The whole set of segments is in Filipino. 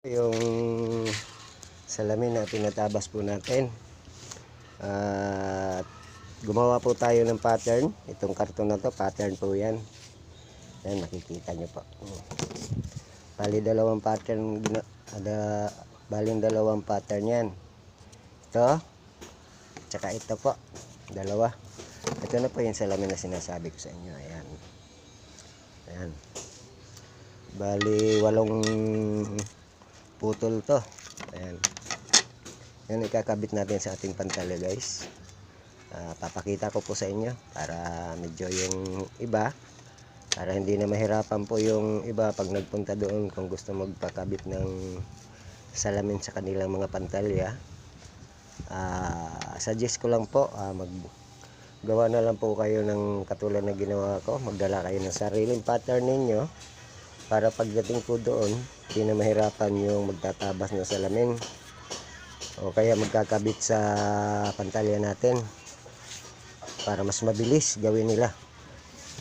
Yung salamin na tinatabas po natin at gumawa po tayo ng pattern. Itong karton na to, pattern po yan. Yan, makikita nyo po. Bali dalawang pattern, dalawang pattern yan. Ito tsaka ito po, dalawa. Ito na po yung salamin na sinasabi ko sa inyo. Ayan, ayan. Bali 8 putol to. Ayan. Yan ikakabit natin sa ating pantalya, guys. Papakita ko po sa inyo para medyo yung iba, para hindi na mahirapan po yung iba pag nagpunta doon kung gusto magpakabit ng salamin sa kanilang mga pantalya. Suggest ko lang po, maggawa na lang po kayo ng katulad na ginawa ko. Magdala kayo ng sariling pattern ninyo para pagdating po doon hindi na mahirapan yung magtatabas ng salamin o kaya magkakabit sa pantalya natin, para mas mabilis gawin nila.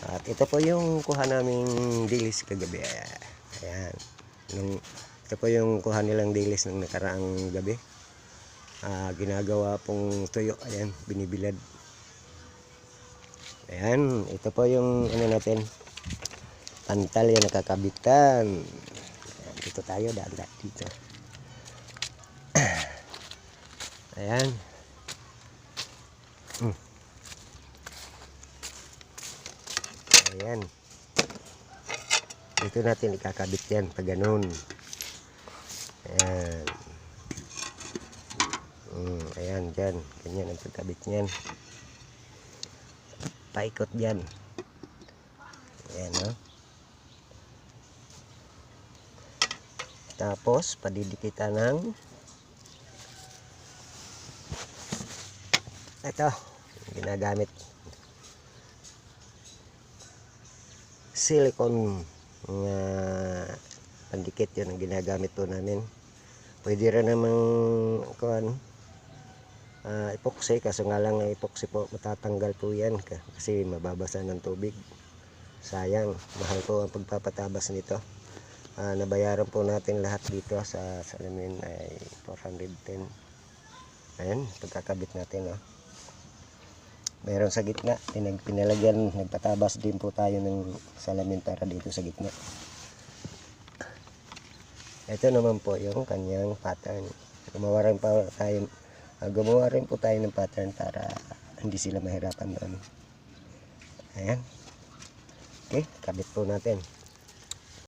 At ito po yung kuha naming dilis kagabi. Ayan, ito po yung kuha nilang dilis ng nakaraang gabi. Ginagawa pong tuyo. Ayan, binibilad. Ayan, ito po yung natin, pantalya nakakabitan. Dito tayo, daan dito. Ayan. Ayan. Dito natin ikakabit yan pag ganun. Ayan. Ayan, dyan. Ganyan ang pagkabit niyan. Paikot dyan. Ayan, no? Tapos padidikitan ng ito, ginagamit silicone pandikit. Yun ang ginagamit po namin. Pwede rin namang epoxy, kaso nga lang epoxy po matatanggal po yan kasi mababasa ng tubig. Sayang, mahal po ang pagpapatabas nito. Nabayaran po natin lahat dito sa salamin ay 410. Ayan, pagkakabit natin, oh. Meron sa gitna, pinalagyan, nagpatabas din po tayo ng salamin para dito sa gitna. Ito naman po yung kanyang pattern. Gumawa rin po tayo ng pattern para hindi sila mahirapan doon. Ayan. Okay, kabit po natin.